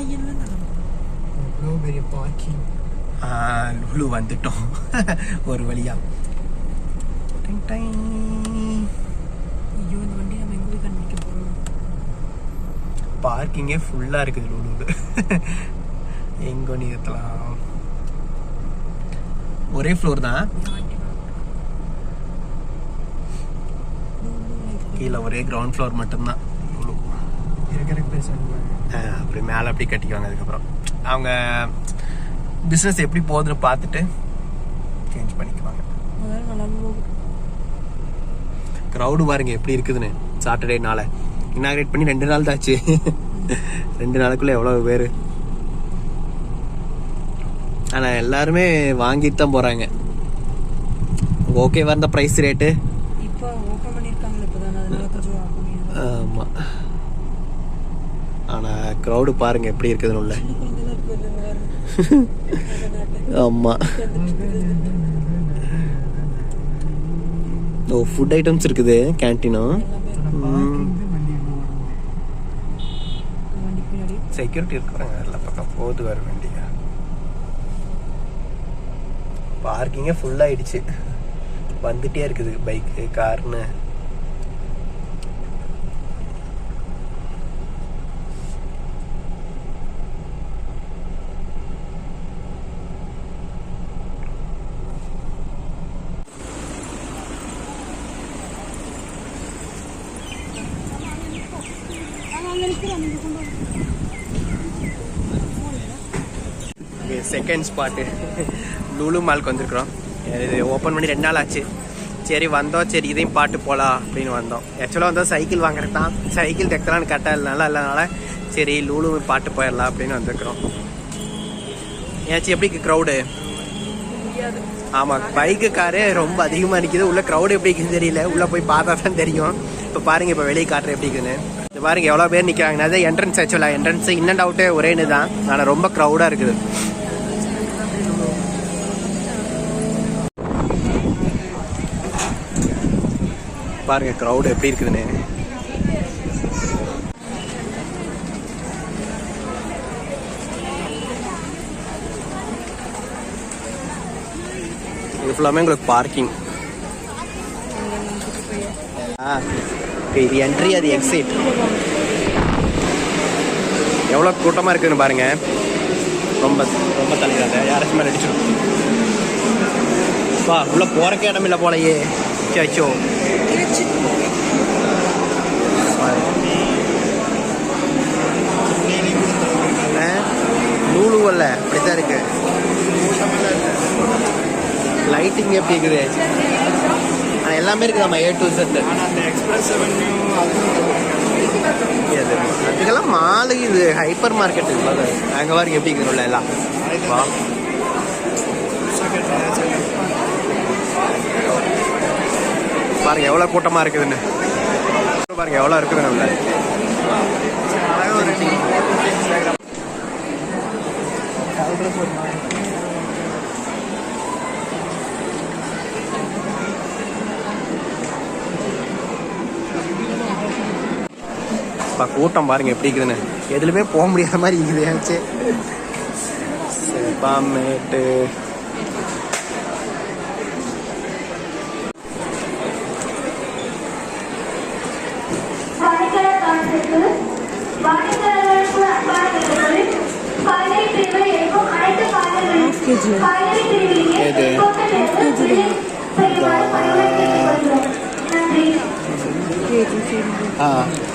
எவ்வளோ பெரிய பார்க்கிங். லுலு வந்துட்டோம் ஒரு வழியா. ஐயோ இந்த வண்டி நம்ம எங்க போய் கண்டுபிடிக்க போறோம்? பார்க்கிங்கே ஃபுல்லா இருக்குது லுலுல. எங்க நிறுத்தலாம்? ஒரே ஃப்ளோர் தான், கீழே ஒரே கிரவுண்ட் ஃப்ளோர் மட்டும்தான். அப்படி மேலே அப்படி கட்டிக்குவாங்க. அதுக்கப்புறம் அவங்க பிஸ்னஸ் எப்படி போகுதுன்னு பார்த்துட்டு சேஞ்ச் பண்ணிக்குவாங்க. க்ரௌடு பாருங்க எப்படி இருக்குதுன்னு. சாட்டர்டே நாளை இனாகிரேட் பண்ணி 2 நாள் தாச்சு. 2 நாளுக்குள்ள எவ்வளவு பேரு. ஆனா எல்லாருமே வாங்கிட்டு தான் போறாங்க. ஓகேவா இருந்த பிரைஸ் ரேட்டு? ஆமா, ஆனா க்ரௌடு பாருங்க எப்படி இருக்குதுன்னு உள்ள. ஆமா, ஓ ஃபுட் ஐட்டம்ஸ் இருக்குது கேன்டீனும். செக்யூரிட்டி இருக்கிறாங்க எல்லா பக்கம். போது வர வண்டியா. பார்க்கிங்கே ஃபுல் ஆயிடுச்சு. வந்துட்டே இருக்குது பைக்கு கார்னு. செகண்ட் ஸ்பாட்டு லுலு மாலுக்கு வந்திருக்கிறோம். இது ஓப்பன் பண்ணி 2 நாள் ஆச்சு. சரி வந்தோம், சரி இதையும் பாட்டு போகலாம் அப்படின்னு வந்தோம். ஆக்சுவலாக வந்தோம் சைக்கிள் வாங்குறது தான். சைக்கிள் தைக்கலான்னு கரெக்டாக இல்லைனால சரி லுலு பாட்டு போயிடலாம் அப்படின்னு வந்திருக்கிறோம். ஏதாச்சும் எப்படி க்ரௌடு? ஆமாம், பைக்கு காரு ரொம்ப அதிகமாக நிற்கிது. உள்ள க்ரௌடு எப்படி இருக்குன்னு தெரியல. உள்ளே போய் பார்த்தா தான் தெரியும். இப்போ பாருங்கள், இப்போ வெளியே காட்டுற எப்படி இருக்குன்னு. இது பாருங்க எவ்வளோ பேர் நிற்கிறாங்க. அதான் என்ட்ரன்ஸ். ஆக்சுவலாக என்ட்ரன்ஸ் இன் அண்ட் அவுட்டே ஒரே தான். ஆனால் ரொம்ப க்ரௌடாக இருக்குது. பாருங்க க்ரௌடு எப்படி இருக்குதுன்னு. இது ஃபுல்லாமே உங்களுக்கு பார்க்கிங். இது என்ட்ரி, அது எக்ஸிட். எவ்வளோ கூட்டமாக இருக்குதுன்னு பாருங்க. ரொம்ப ரொம்ப தலைகிறாங்க. யாராச்சும் மேலே அடிச்சிடும். வா உள்ள போறக்கே இடம் இல்லை போலையே. சச்சோ, லுலுவல்ல அப்படித்தான் இருக்கு. லைட்டிங் எப்படி இருக்குது? ஆனால் எல்லாமே இருக்குது. நம்ம A to Z. அதுக்கெல்லாம் மாலு. இது ஹைப்பர் மார்க்கெட். அங்கே பாருங்க எப்படி இருக்குது எல்லாம். பாருங்க எவ்வளோ கூட்டமாக இருக்குதுன்னு. பாருங்க எவ்வளோ இருக்குதுன்னு உள்ள. கூட்டம் பாருங்க எப்படி இருக்குதுன்னு. எதுலுமே போக முடியாத மாதிரி இருக்குது. பாமேட்டு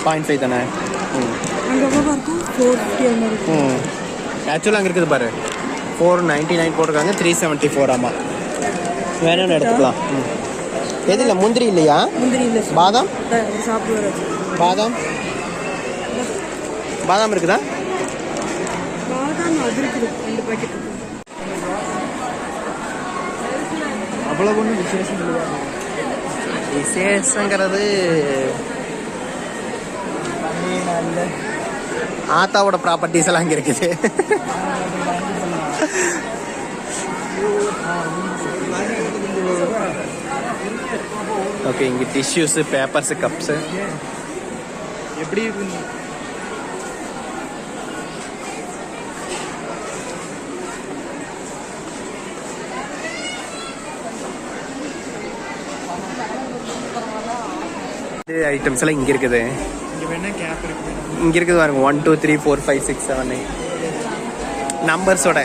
.5 தானே. ஆக்சுவலாக அங்கே இருக்குது பாரு. 499 போட்டிருக்காங்க. 374. ஆமாம், வேணும்னு எடுத்துக்கலாம். எது இல்லை? முந்திரி இல்லையா? பாதாம் பாதாம் பாதாம் இருக்குதா? அவ்வளோ ஒன்றும் விசேஷம் இல்லையா? விசேஷங்கிறது ஆத்தாவோட ப்ராப்பர்ட்டிஸ் எல்லாம் அங்கே இருக்குது. ஓகே, இங்கே டிஷ்யூஸு, பேப்பர்ஸு, கப்ஸு எப்படி ஐட்டம்ஸ் எல்லாம் இங்கே இருக்குது. இங்கே வேணால் கேப் இருக்குது. இங்கே இருக்குது பாருங்க 1 2 3 4 5 6 7 8 நம்பர்ஸோட.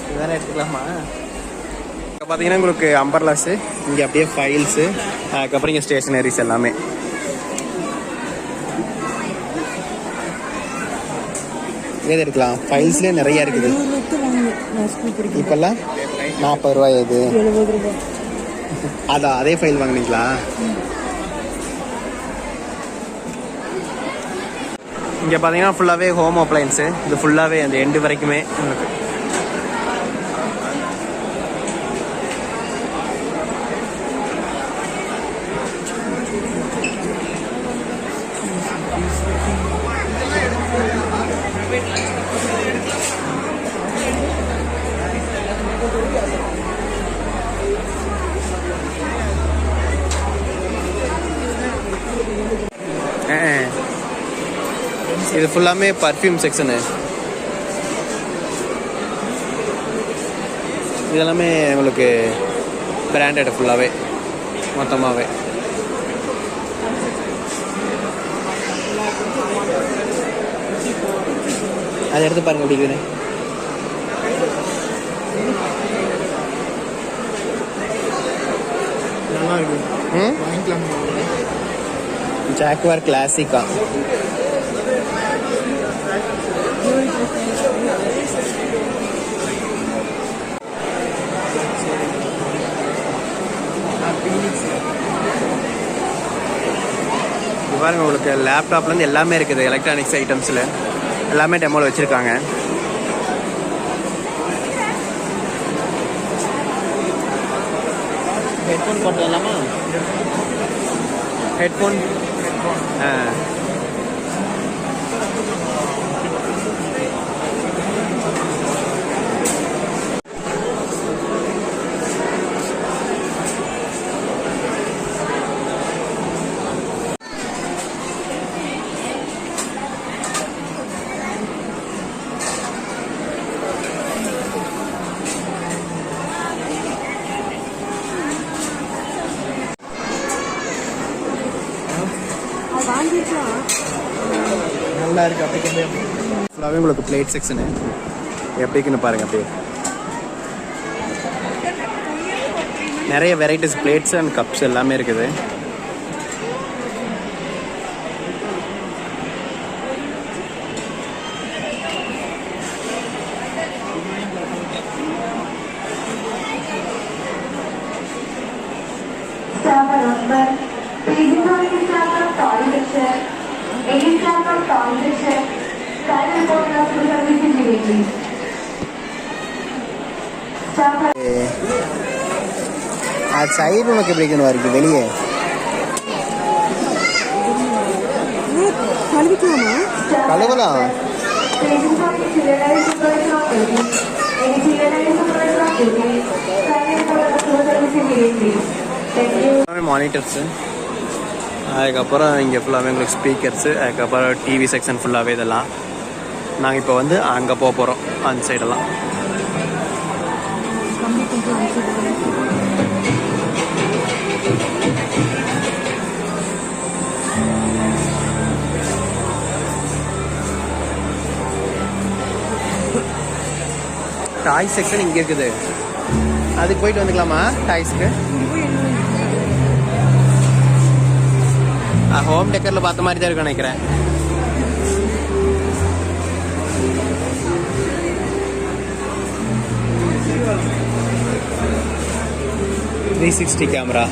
இதெல்லாம் எடுத்துக்கலாமா? இப்போ பார்த்தீங்கன்னா உங்களுக்கு அம்பர்லாஸு, இங்கே அப்படியே ஃபைல்ஸு, அதுக்கப்புறம் இங்கே ஸ்டேஷனரிஸ் எல்லாமே. ஏது எடுக்கலாம்? ஃபைல்ஸ்லேயே நிறையா இருக்குது. இப்போல்லாம் 40 ரூபாய். இது 70 ரூபாய். அதான் அதே ஃபைல் வாங்கினீங்களா? இங்கே பார்த்தீங்கன்னா ஃபுல்லாகவே ஹோம் அப்ளையன்ஸு. இது ஃபுல்லாகவே அந்த எண்டு வரைக்குமே உங்களுக்கு. இது ஃபுல்லாமே பர்ஃப்யூம் செக்ஷனு. இதெல்லாமே உங்களுக்கு பிராண்டட் ஃபுல்லாகவே மொத்தமாகவே. அதை எடுத்து பாருங்க எப்படி இருக்குன்னு. நல்லா இருக்கு. வாங்கிக்கலாம். ஜாக்வார் கிளாசிக்கா. பாருங்க உங்களுக்கு லேப்டாப்லேருந்து எல்லாமே இருக்குது. எலக்ட்ரானிக்ஸ் ஐட்டம்ஸில் எல்லாமே டெமோவில் வச்சுருக்காங்க. ஹெட்ஃபோன் போட்டு இல்லாமா? ஹெட்ஃபோன் நல்லா இருக்கு. அப்படி ஃபுல்லாகவே உங்களுக்கு பிளேட் செக்ஷனு எப்படிக்குன்னு பாருங்கள். அப்படியே நிறைய வெரைட்டிஸ் பிளேட்ஸ் அண்ட் கப்ஸ் எல்லாமே இருக்குது. அது சைடு உனக்கு எப்படி இருக்கணும் வரைக்கும் வெளியே கழுவலாம். மானிட்டர்ஸு, அதுக்கப்புறம் இங்கே ஃபுல்லாகவே உங்களுக்கு ஸ்பீக்கர்ஸு, அதுக்கப்புறம் டிவி செக்ஷன் ஃபுல்லாகவே இதெல்லாம். நாங்கள் இப்போ வந்து அங்கே போக போகிறோம், அந்த சைடெல்லாம். டாய் செக்ஷன் இங்கே இருக்குது. அதுக்கு போயிட்டு வந்துக்கலாமா டாய்ஸ்க்கு? ஹோம் டெக்கரில் பார்த்த மாதிரி தான் இருக்கு நினைக்கிறேன். $360 கேமரா,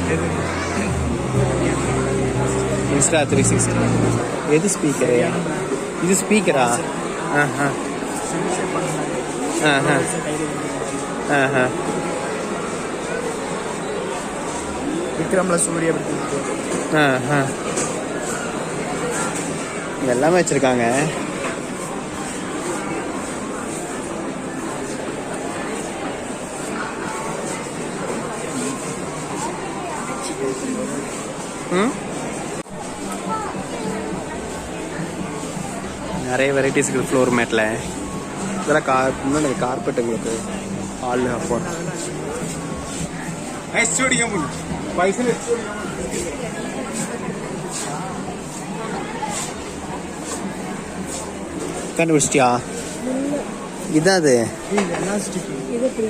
இன்ஸ்டா 360. எது ஸ்பீக்கரு? இது ஸ்பீக்கரா? விக்ரம்ல சூரிய எல்லாமே வச்சிருக்காங்க. நிறைய வெரைட்டிஸ் இருக்குது ஃப்ளோர் மேட்டில். இதெல்லாம் முன்னாடி கார்பெட் உங்களுக்கு ஹால் அப்போ கண்டுபிடிச்சிட்டியா? இதான் அது. இது எப்படி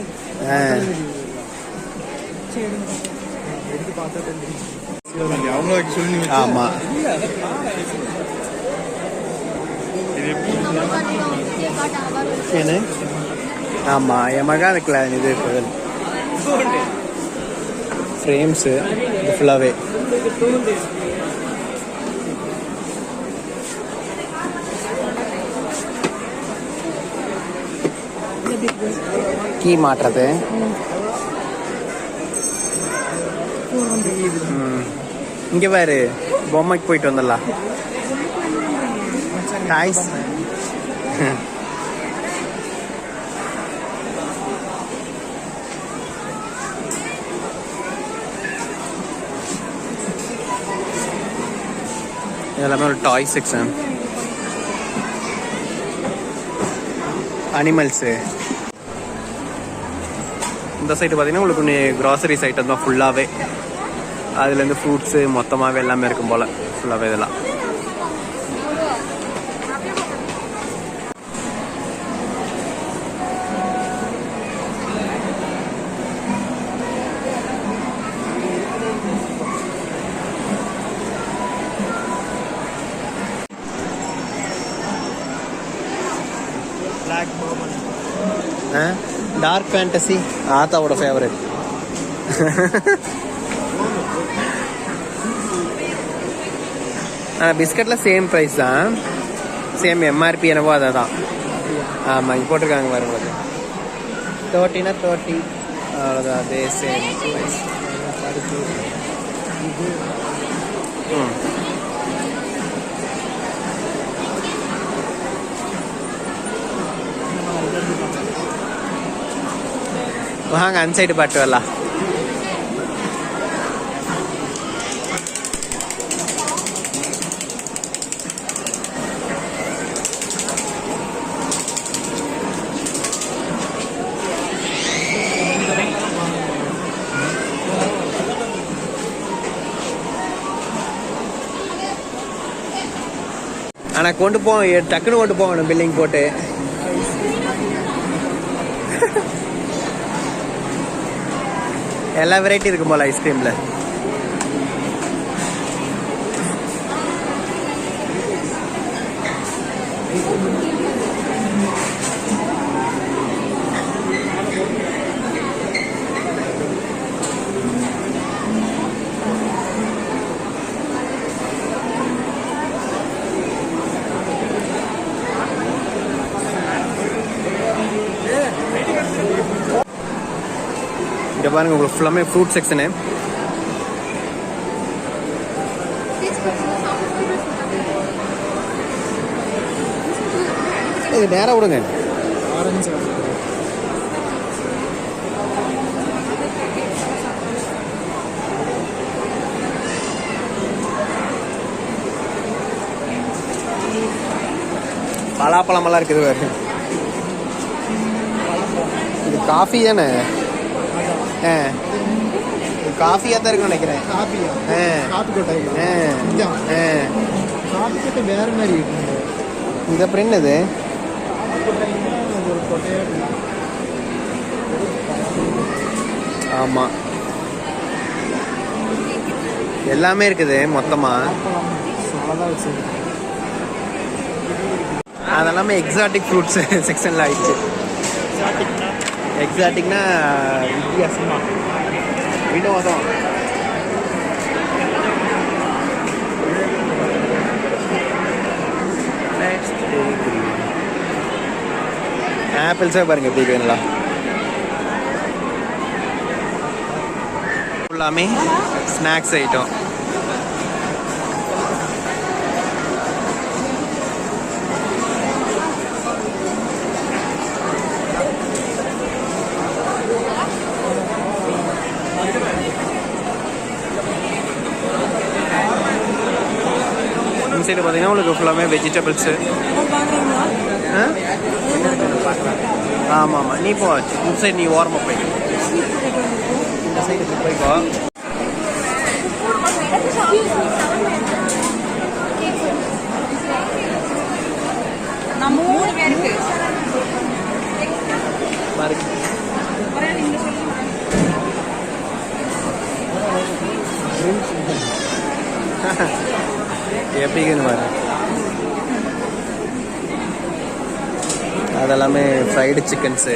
ஆமா ಏನು ஆமா என் மகா இருக்குல்ல இது ஃப்ரேம்ஸு இது ஃபுல்லாகவே கீ மாட்டுறது. இங்கே பாரு பொம்மைக்கு போயிட்டு வந்துடலாம். டாய்ஸ் இதெல்லாமே ஒரு டாய் செக்ஷன். அனிமல்ஸு. இந்த சைடு பார்த்தீங்கன்னா உங்களுக்கு ஒன்று க்ராசரிஸ் ஐட்டம் தான் ஃபுல்லாகவே. அதுலேருந்து ஃப்ரூட்ஸு மொத்தமாகவே எல்லாமே இருக்கும் போல் ஃபுல்லாகவே இதெல்லாம். டார்க் ஃபேண்டசி ஆத்தாவோட ஃபேவரட். ஆனால் பிஸ்கட்டில் சேம் ப்ரைஸ் தான், சேம் எம்ஆர்பி என்னவோ அதை தான். ஆமாம் இங்கே போட்டிருக்காங்க பாருங்க, 30னா 30 அவ்வளோதான், அதே சேம் ப்ரைஸ். வாங்க அந்த சைடு பாட்டு வரலாம். ஆனால் கொண்டு போவோம், டக்குன்னு கொண்டு போகணும் பில்லிங் போட்டு. எல்லா வெரைட்டி இருக்கும் போல ஐஸ்கிரீமில். இங்கே பாருங்க உங்களுக்கு ஃபுல்லாமே ஃப்ரூட் செக்ஷனு. இது நேராக விடுங்க. ஆரஞ்சு பலாப்பழமெல்லாம் இருக்குது வேறு. இது காஃபி தானே? காஃபியாக தான் இருக்குன்னு நினைக்கிறேன். காப்பியா? காப்பி கொட்டாய். காப்பி கொட்டை வேற மாதிரி இருக்கு. இது அப்புறம் என்னது? ஆமாம் எல்லாமே இருக்குது மொத்தமாக. அதெல்லாமே எக்ஸாட்டிக் ஃப்ரூட்ஸ் செக்ஷனில் ஆயிடுச்சு. எக்ஸாட்டிக்னா வித்தியாசமா வினோதம். ஆப்பிள்ஸே பாருங்க எப்படி வேணுங்களா. ஃபுல்லாமே ஸ்நாக்ஸ் ஐட்டம். இந்த சைடு பார்த்தீங்கன்னா உங்களுக்கு ஃபுல்லாமே வெஜிடபிள்ஸு. ஆமாம் ஆமாம் நீ போ இந்த சைடு, நீ ஓரமாக போய் இந்த சைடு போய்க்கோ. நம்ம 3 பேருக்கு பாருங்க எப்படின்னு பாரு. அதெல்லாமே ஃப்ரைடு சிக்கன்ஸு.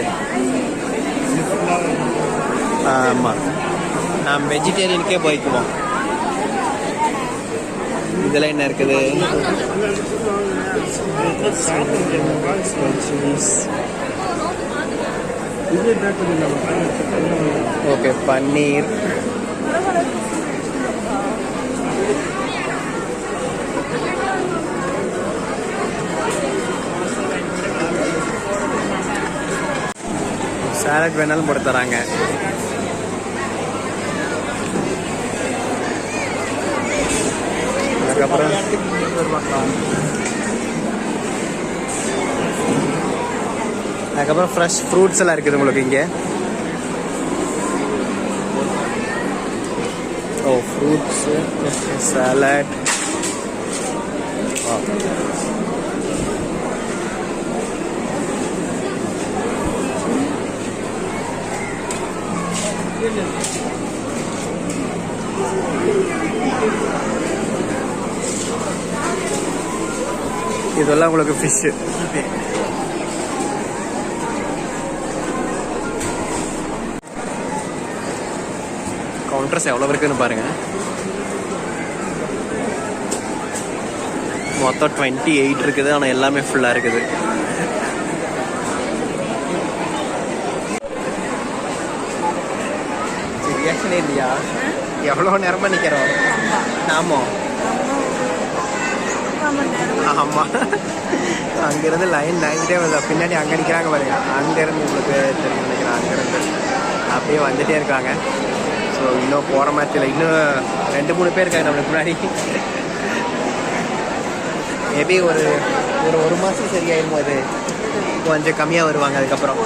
ஆமாம், நாம் வெஜிடேரியனுக்கே போய்க்குவோம். இதெல்லாம் என்ன இருக்குது? ஓகே, பன்னீர். சாலட் வேணாலும் போட்டு தராங்க. அதுக்கப்புறம் ஃப்ரெஷ் ஃப்ரூட்ஸ் எல்லாம் இருக்குது உங்களுக்கு இங்கே. ஓ, ஃப்ரூட்ஸு, சாலட். இதெல்லாம் உங்களுக்கு ஃபிஷ்ஷு. கவுண்டர்ஸ் எவ்வளோ இருக்குன்னு பாருங்க. மொத்தம் 28 இருக்குது. ஆனால் எல்லாமே ஃபுல்லாக இருக்குது. ரியாக்ஷனே இல்லையா? எவ்வளோ நேரமாக நிற்கிறோம் நாமோ? ஆமாம், அங்கேருந்து லைன் நைன்கிட்டே வருது. பின்னாடி அங்கே நிற்கிறாங்க பாருங்க. அங்கேருந்து உங்களுக்கு தெரியும் நினைக்கிறேன். அங்கேருந்து அப்படியே வந்துகிட்டே இருக்காங்க. ஸோ இன்னும் போகிற மாதிரி இல்லை. இன்னும் 2-3 பேர் இருக்காங்க நம்மளுக்கு முன்னாடி. மேபி ஒரு மாதம் சரியாயிருமோ? அது கொஞ்சம் கம்மியாக வருவாங்க அதுக்கப்புறம்.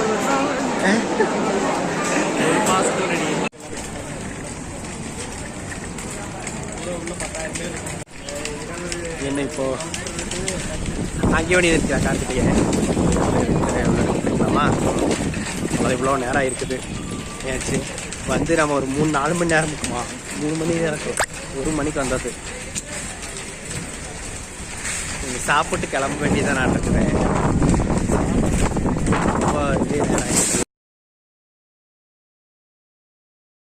என்ன இப்போ அங்கே வேண்டி இருக்கிறா கார்த்திகை? அது இவ்வளோ நேரம் இருக்குது. ஏச்சு வந்து நம்ம ஒரு 3-4 மணி நேரம் இருக்குமா? 3 மணி நேரம், 1 மணிக்கு வந்தது. நீங்கள் சாப்பிட்டு கிளம்ப வேண்டியதான் நான் இருக்குது. இதே நேரம்